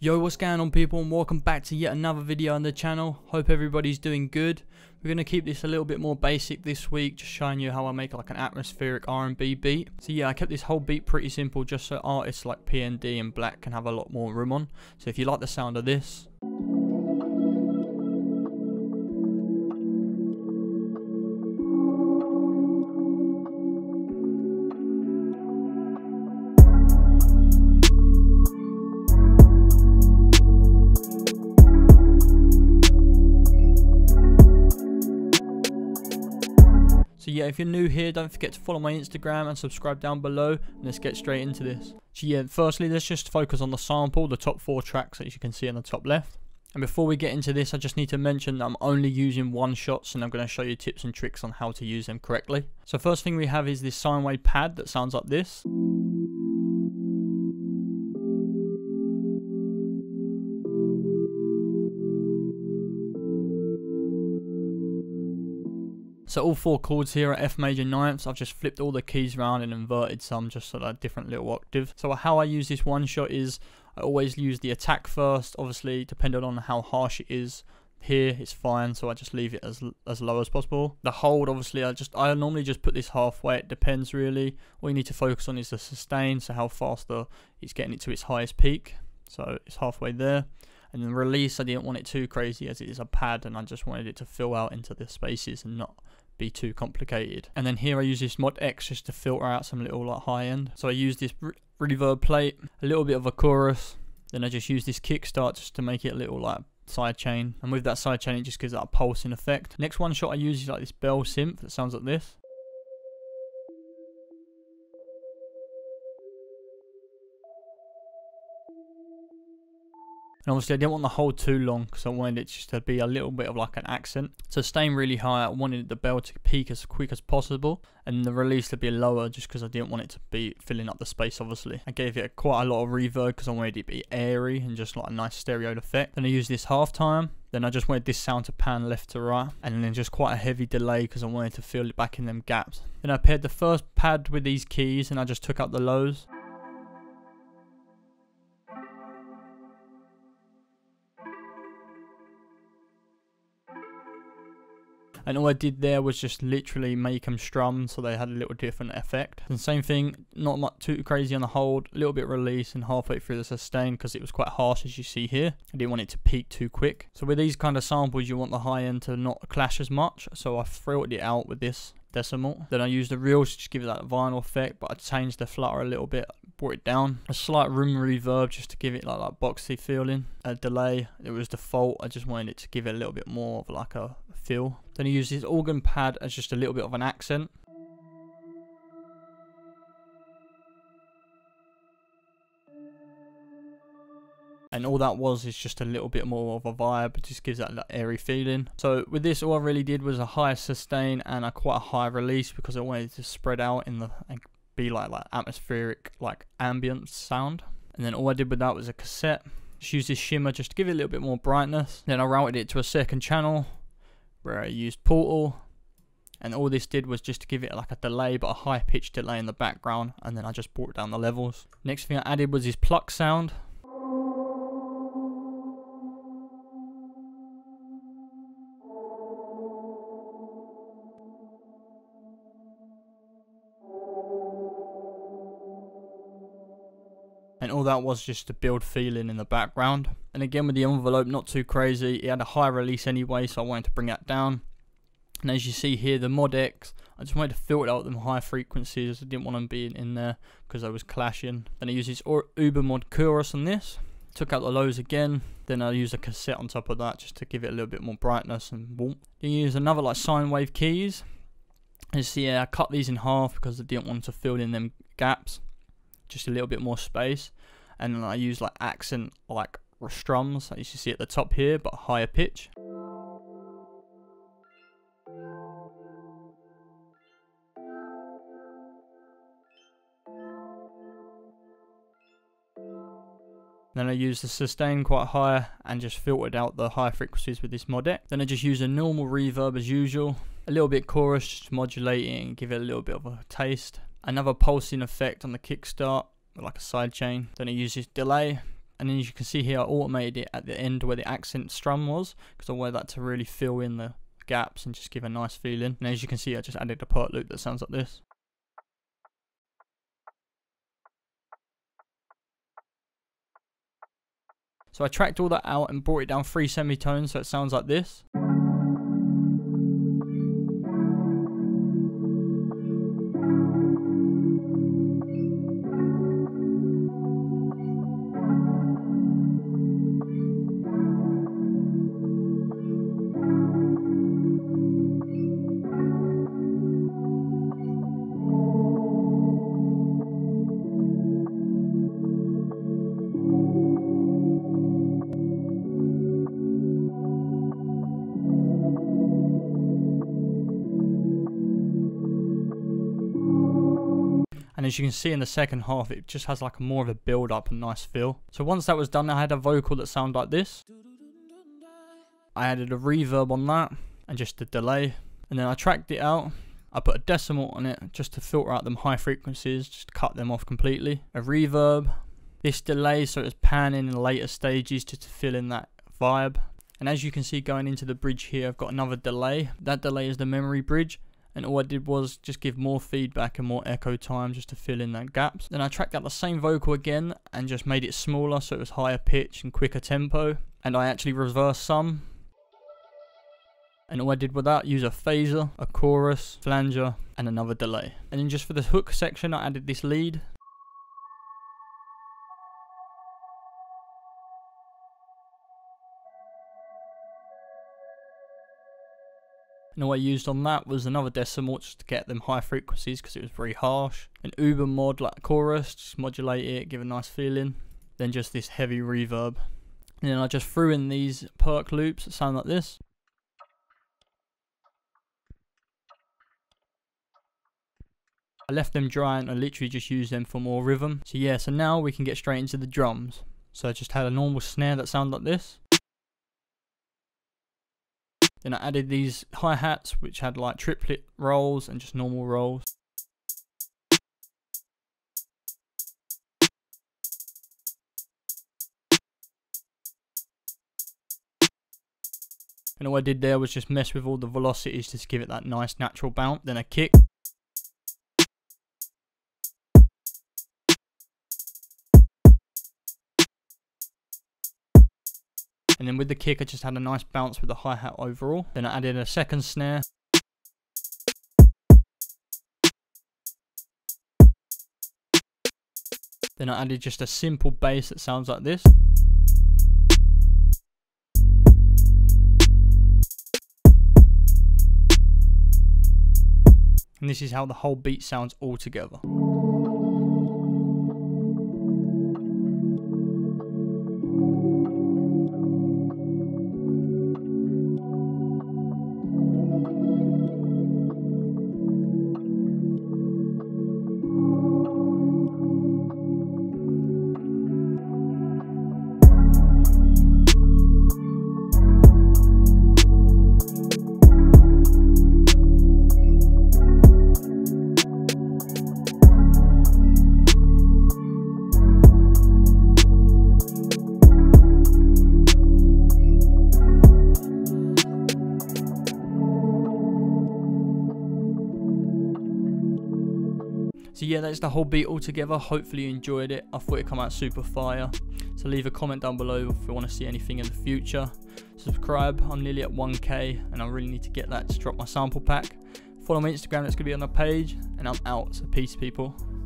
Yo, what's going on people, and welcome back to yet another video on the channel. Hope everybody's doing good. We're going to keep this a little bit more basic this week, just showing you how I make like an atmospheric R&B beat. So yeah, I kept this whole beat pretty simple just so artists like PND and Black can have a lot more room on. So if you like the sound of this, so yeah, if you're new here, don't forget to follow my Instagram and subscribe down below, and let's get straight into this. So yeah, firstly, let's just focus on the sample, the top 4 tracks that you can see on the top left. And before we get into this, I just need to mention that I'm only using one shots, and I'm going to show you tips and tricks on how to use them correctly. So first thing we have is this sine wave pad that sounds like this. So all 4 chords here are F major ninths. I've just flipped all the keys around and inverted some just so they're different little octaves. So how I use this one shot is I always use the attack first. Obviously, depending on how harsh it is, here it's fine, so I just leave it as low as possible. The hold, obviously, I normally just put this halfway. It depends really. All you need to focus on is the sustain, so how fast it's getting it to its highest peak. So it's halfway there. And then release, I didn't want it too crazy as it is a pad, and I just wanted it to fill out into the spaces and not be too complicated. And then here I use this mod X just to filter out some little like high end. So I use this reverb plate, a little bit of a chorus, then I just use this kickstart just to make it a little like sidechain. And with that sidechain, it just gives that a pulsing effect. Next one shot I use is like this bell synth that sounds like this. And obviously I didn't want the hold too long because I wanted it just to be a little bit of like an accent. So staying really high, I wanted the bell to peak as quick as possible, and the release to be lower just because I didn't want it to be filling up the space obviously. I gave it quite a lot of reverb because I wanted it to be airy and just like a nice stereo effect. Then I used this halftime. Then I just wanted this sound to pan left to right, and then just quite a heavy delay because I wanted to fill it back in them gaps. Then I paired the first pad with these keys and I just took up the lows. And all I did there was just literally make them strum so they had a little different effect. And same thing, not much too crazy on the hold, a little bit release and halfway through the sustain because it was quite harsh as you see here. I didn't want it to peak too quick. So with these kind of samples, you want the high end to not clash as much. So I filtered it out with this decimal. Then I used the reels to just give it that vinyl effect, but I changed the flutter a little bit, brought it down. A slight room reverb just to give it like that boxy feeling. A delay, it was default, I just wanted it to give it a little bit more of like a feel. Then I used this organ pad as just a little bit of an accent. And all that is just a little bit more of a vibe. It just gives that airy feeling. So with this, all I really did was a high sustain and a quite a high release because I wanted it to spread out and be like atmospheric, like ambient sound. And then all I did with that was a cassette. Just use this shimmer just to give it a little bit more brightness. Then I routed it to a second channel where I used Portal. And all this did was just to give it like a delay, but a high pitched delay in the background. And then I just brought down the levels. Next thing I added was this Pluck sound. And all that was just to build feeling in the background. And again with the envelope, not too crazy. It had a high release anyway, so I wanted to bring that down. And as you see here, the mod X, I just wanted to filter out them high frequencies. I didn't want them being in there because I was clashing. Then I used this Uber mod chorus on this. Took out the lows again. Then I used a cassette on top of that just to give it a little bit more brightness and warmth. Then use another like sine wave keys. And see, yeah, I cut these in half because I didn't want to fill in them gaps. Just a little bit more space. And then I use like accent like strums, as you see at the top here, but higher pitch. Then I use the sustain quite high and just filtered out the high frequencies with this mod X. Then I just use a normal reverb as usual, a little bit chorus, just modulating and give it a little bit of a taste. Another pulsing effect on the kickstart, like a side chain. Then I use this delay And then as you can see here, I automated it at the end where the accent strum was, because I wanted that to really fill in the gaps and just give a nice feeling. And as you can see, I just added a part loop that sounds like this. So I tracked all that out and brought it down 3 semitones so it sounds like this. And as you can see in the second half, it just has like more of a build up and nice feel. So once that was done, I had a vocal that sounded like this. I added a reverb on that and just a delay. And then I tracked it out. I put a decimal on it just to filter out them high frequencies, just to cut them off completely. A reverb, this delay so it's panning in the later stages just to fill in that vibe. And as you can see going into the bridge here, I've got another delay. That delay is the memory bridge. And all I did was just give more feedback and more echo time just to fill in that gaps. Then I tracked out the same vocal again and just made it smaller so it was higher pitch and quicker tempo. And I actually reversed some. And all I did with that, use a phaser, a chorus, flanger, and another delay. And then just for the hook section, I added this lead. And all I used on that was another decimal just to get them high frequencies because it was very harsh. An uber mod like chorus, just modulate it, give a nice feeling. Then just this heavy reverb. And then I just threw in these perk loops that sound like this. I left them dry and I literally just used them for more rhythm. So yeah, so now we can get straight into the drums. So I just had a normal snare that sounded like this. Then I added these hi-hats which had like triplet rolls and just normal rolls. And all I did there was just mess with all the velocities just to give it that nice natural bounce. Then a kick. And then with the kick I just had a nice bounce with the hi-hat overall. Then I added a second snare. Then I added just a simple bass that sounds like this. And this is how the whole beat sounds all together. So yeah, that's the whole beat all together. Hopefully you enjoyed it. I thought it came out super fire. So leave a comment down below if you want to see anything in the future. Subscribe, I'm nearly at 1k and I really need to get that to drop my sample pack. Follow my Instagram, that's going to be on the page, and I'm out. So peace people.